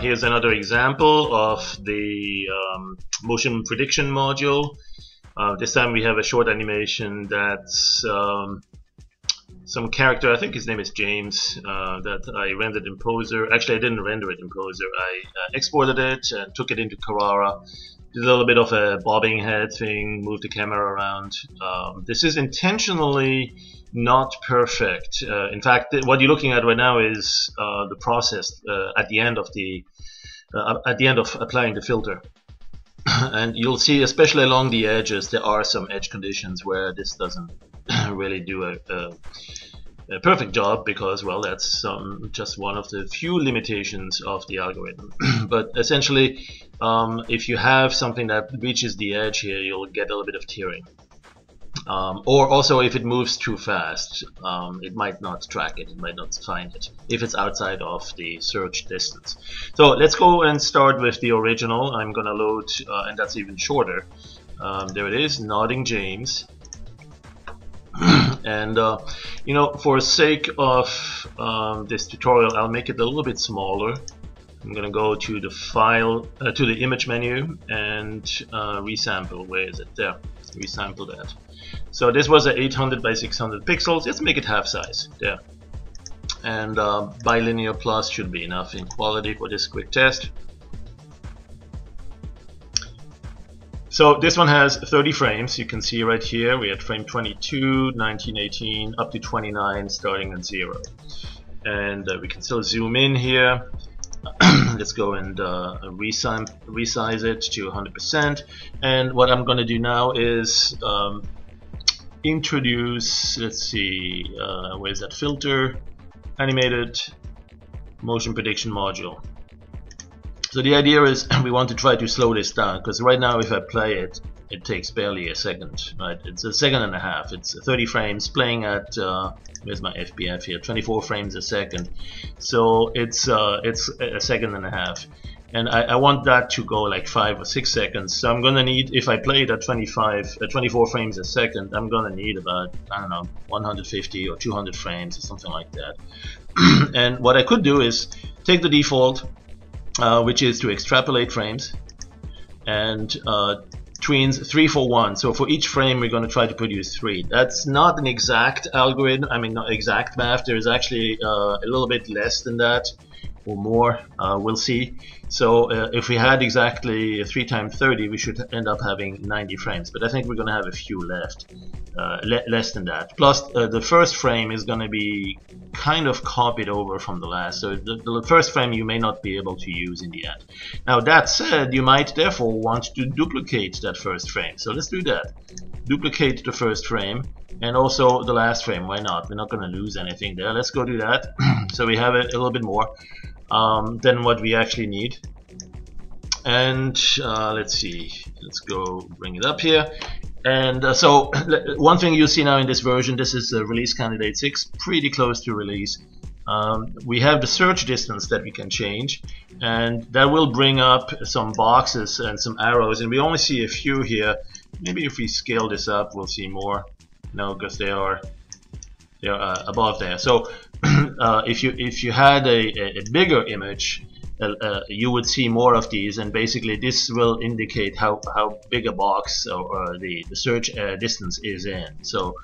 Here's another example of the motion prediction module. This time we have a short animation that's some character, I think his name is James, that I rendered in Poser. Actually, I didn't render it in Poser. I exported it and took it into Carrara. Did a little bit of a bobbing head thing, moved the camera around. This is intentionally not perfect. In fact, what you're looking at right now is the process at the end of applying the filter. And you'll see, especially along the edges, there are some edge conditions where this doesn't really do a perfect job, because, well, that's just one of the few limitations of the algorithm. But essentially, if you have something that reaches the edge here, you'll get a little bit of tearing. Or also, if it moves too fast, it might not track it, it might not find it, if it's outside of the search distance. So let's go and start with the original. I'm gonna load, and that's even shorter. There it is, Nodding James. And you know, for sake of this tutorial, I'll make it a little bit smaller. I'm gonna go to the file, to the image menu, and resample. Where is it? There. Resample that. So this was a 800 by 600 pixels. Let's make it half size. There. And bilinear plus should be enough in quality for this quick test. So this one has 30 frames. You can see right here we had frame 22, 19, 18, up to 29, starting at 0. And we can still zoom in here. Let's go and resize it to 100%. And what I'm going to do now is introduce, let's see, where's that filter? Animated motion prediction module. So the idea is we want to try to slow this down, because right now if I play it, it takes barely a second, right? It's a second and a half. It's 30 frames playing at, where's my FPF here, 24 frames a second. So it's a second and a half. And I want that to go like 5 or 6 seconds. So I'm gonna need, if I play it at 24 frames a second, I'm gonna need about, I don't know, 150 or 200 frames or something like that. And what I could do is take the default, which is to extrapolate frames, and tweens 3 for 1. So for each frame we're going to try to produce 3. That's not an exact algorithm, I mean not exact math. There is actually a little bit less than that, or more, we'll see. So if we had exactly 3 times 30, we should end up having 90 frames, but I think we're going to have a few left, less than that. Plus the first frame is going to be kind of copied over from the last, so the first frame you may not be able to use in the end. Now that said, you might therefore want to duplicate that first frame, so let's do that. Duplicate the first frame and also the last frame. Why not? We're not going to lose anything there. Let's go do that. So we have a little bit more than what we actually need. And let's see, let's go bring it up here. And so one thing you'll see now in this version, this is release candidate 6, pretty close to release. We have the search distance that we can change, and that will bring up some boxes and some arrows, and we only see a few here. Maybe if we scale this up we'll see more. No, because they are above there. So if you had a bigger image, you would see more of these, and basically this will indicate how big a box or the search distance is in. So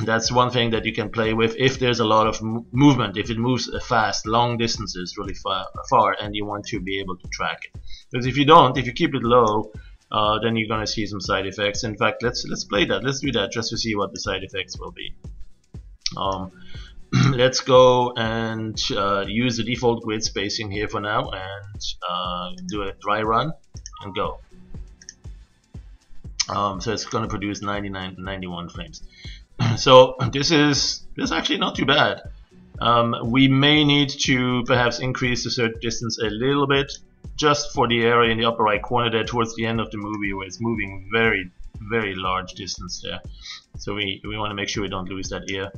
that's one thing that you can play with if there's a lot of movement, if it moves fast, long distances, really far, and you want to be able to track it. Because if you don't, if you keep it low, then you're gonna see some side effects. In fact, let's play that. Let's do that just to see what the side effects will be. Let's go and use the default grid spacing here for now, and do a dry run and go. So it's going to produce 91 frames. So this is actually not too bad. We may need to perhaps increase the search distance a little bit, just for the area in the upper right corner there towards the end of the movie, where it's moving very very large distance there. So we want to make sure we don't lose that ear.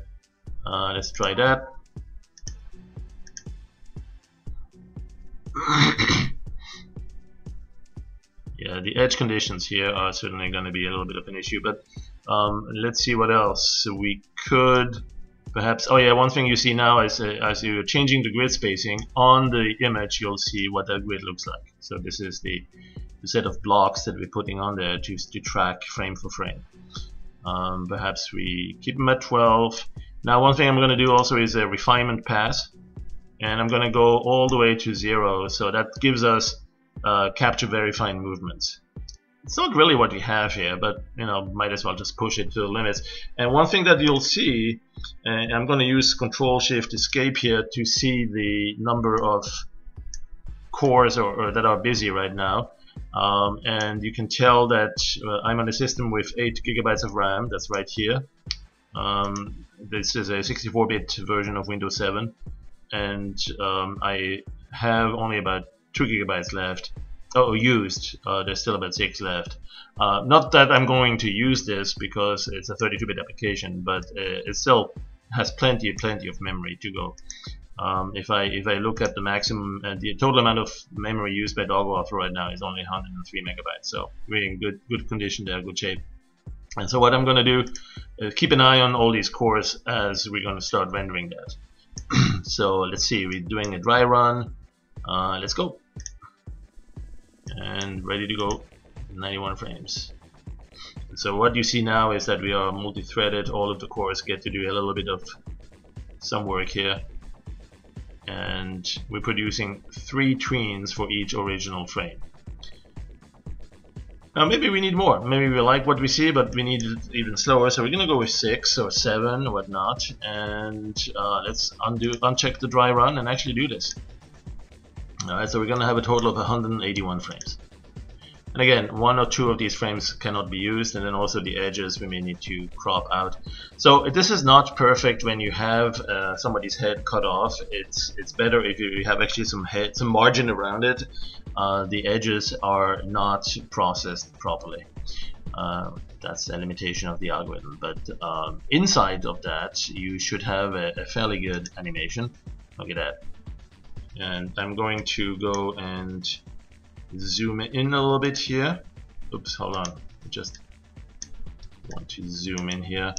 Let's try that. Yeah, the edge conditions here are certainly going to be a little bit of an issue, but let's see what else we could perhaps. Oh yeah, one thing you see now is as you're changing the grid spacing on the image, you'll see what that grid looks like. So this is the set of blocks that we're putting on there to track frame for frame. Perhaps we keep them at 12. Now one thing I'm going to do also is a refinement pass, and I'm going to go all the way to 0, so that gives us capture very fine movements. It's not really what we have here, but you know, might as well just push it to the limits. And one thing that you'll see, and I'm going to use Control-Shift-Escape here to see the number of cores or that are busy right now. And you can tell that I'm on a system with 8 GB of RAM. That's right here. This is a 64-bit version of Windows 7, and I have only about 2 GB left. Oh, used. There's still about 6 left. Not that I'm going to use this because it's a 32-bit application, but it still has plenty of memory to go. If I look at the maximum, the total amount of memory used by DoggleAuthor right now is only 103 megabytes. So we're in good condition there, good shape. And so what I'm going to do is keep an eye on all these cores as we're going to start rendering that. So let's see, we're doing a dry run. Let's go. And ready to go. 91 frames. So what you see now is that we are multi-threaded. All of the cores get to do a little bit of some work here, and we're producing 3 tweens for each original frame. Now maybe we need more. Maybe we like what we see, but we need it even slower. So we're gonna go with 6 or 7 or whatnot, and let's uncheck the dry run and actually do this. Alright, so we're going to have a total of 181 frames. And again, 1 or 2 of these frames cannot be used, and then also the edges we may need to crop out. So this is not perfect when you have somebody's head cut off. It's better if you have actually some margin around it. The edges are not processed properly. That's a limitation of the algorithm. But inside of that, you should have a fairly good animation. Look at that. And I'm going to go and zoom in a little bit here. Oops, hold on. I just want to zoom in here.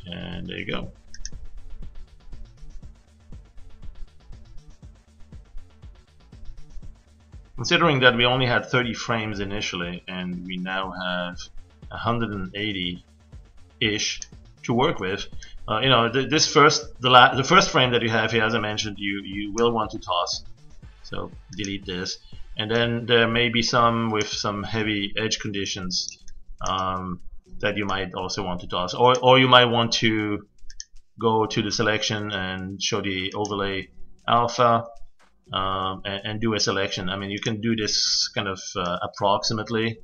And there you go. Considering that we only had 30 frames initially, and we now have 180-ish to work with, you know, the first frame that you have here, as I mentioned, you will want to toss. So delete this, and then there may be some with some heavy edge conditions that you might also want to toss, or you might want to go to the selection and show the overlay alpha and do a selection. I mean, you can do this kind of approximately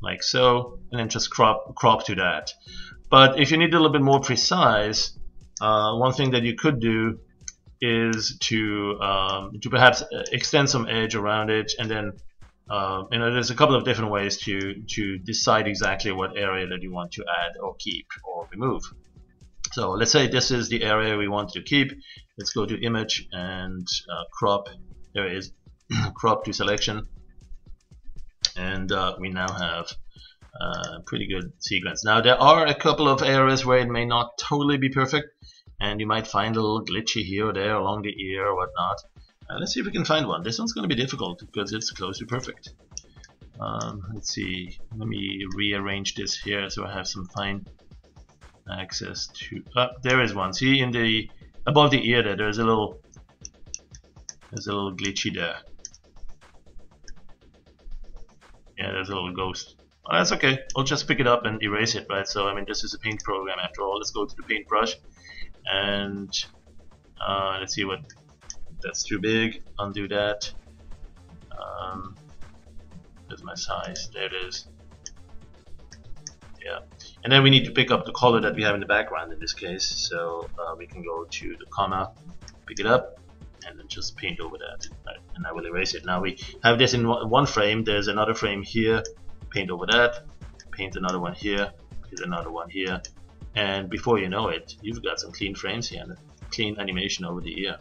like so, and then just crop to that. But if you need a little bit more precise, one thing that you could do is to perhaps extend some edge around it, and then you know, there's a couple of different ways to decide exactly what area that you want to add or keep or remove. So let's say this is the area we want to keep. Let's go to image and crop. There it is. Crop to selection, and we now have pretty good sequence. Now there are a couple of areas where it may not totally be perfect, and you might find a little glitchy here or there along the ear or whatnot. Let's see if we can find one. This one's going to be difficult because it's close to perfect. Let's see. Let me rearrange this here so I have some fine access to. There is one. See, in the above the ear there, there's a little glitchy there. Yeah, there's a little ghost. Oh, that's okay. I'll just pick it up and erase it, right? So I mean, this is a paint program after all. Let's go to the paintbrush, and let's see what. That's too big. Undo that. There's my size. There it is. Yeah. And then we need to pick up the color that we have in the background in this case. So we can go to the comma, pick it up, and then just paint over that. Right. And I will erase it. Now we have this in one frame. There's another frame here paint over that, paint another one here, paint another one here, and before you know it, you've got some clean frames here and clean animation over the ear.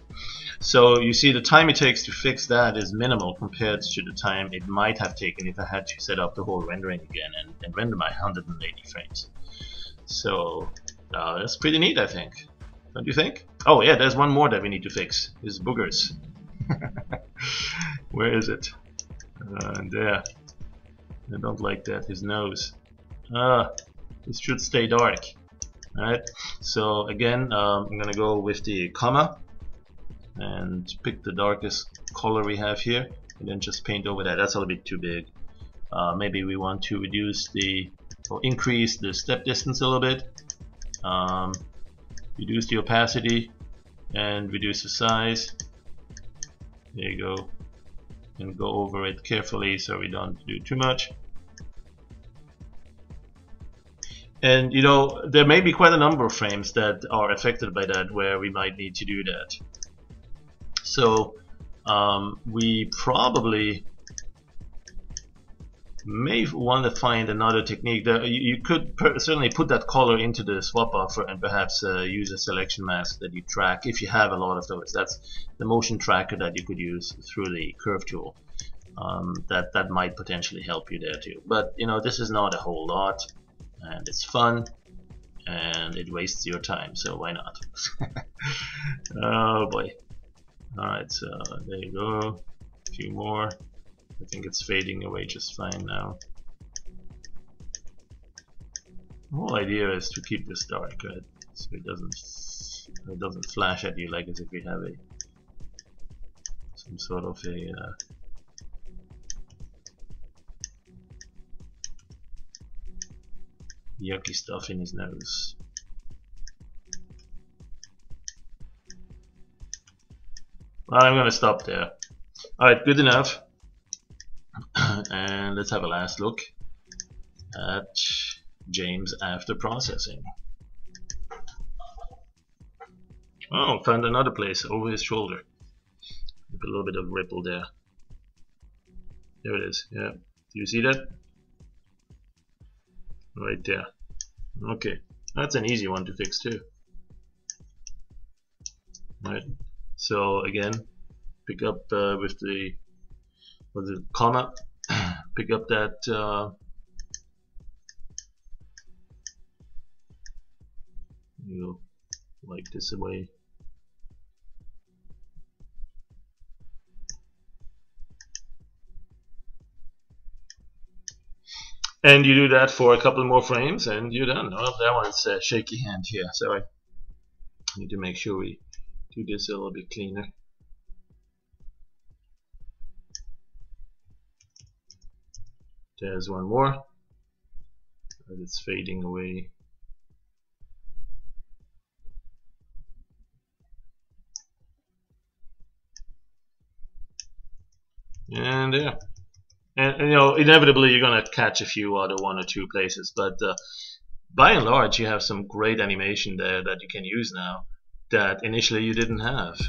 So you see the time it takes to fix that is minimal compared to the time it might have taken if I had to set up the whole rendering again and render my 180 frames. So that's pretty neat, I think. Don't you think? Oh yeah, there's one more that we need to fix. His boogers. Where is it? There. I don't like that. His nose. This should stay dark. Alright, so again, I'm gonna go with the comma and pick the darkest color we have here and then just paint over that. That's a little bit too big. Maybe we want to reduce or increase the step distance a little bit, reduce the opacity and reduce the size. There you go, and go over it carefully so we don't do too much. And you know, there may be quite a number of frames that are affected by that where we might need to do that. So we probably may want to find another technique. You could certainly put that color into the swap buffer and perhaps use a selection mask that you track if you have a lot of those. That's the motion tracker that you could use through the curve tool. That might potentially help you there too. But you know, this is not a whole lot, and it's fun, and it wastes your time, so why not? Oh boy. Alright, so there you go. A few more. I think it's fading away just fine now. The whole idea is to keep this dark, right? So it doesn't flash at you like as if we have some sort of a yucky stuff in his nose. Well, I'm gonna stop there. Alright, good enough. And let's have a last look at James after processing. Oh, found another place over his shoulder. A little bit of ripple there. There it is. Yeah. Do you see that? Right there. Okay. That's an easy one to fix too. Right. So again, pick up with the comma, pick up that you wipe this away. And you do that for a couple more frames and you're done. Oh, that one's a shaky hand here. Sorry. Need to make sure we do this a little bit cleaner. There's one more, but it's fading away. And there. And you know, inevitably you're gonna catch a few other one or two places, but by and large you have some great animation there that you can use now that initially you didn't have.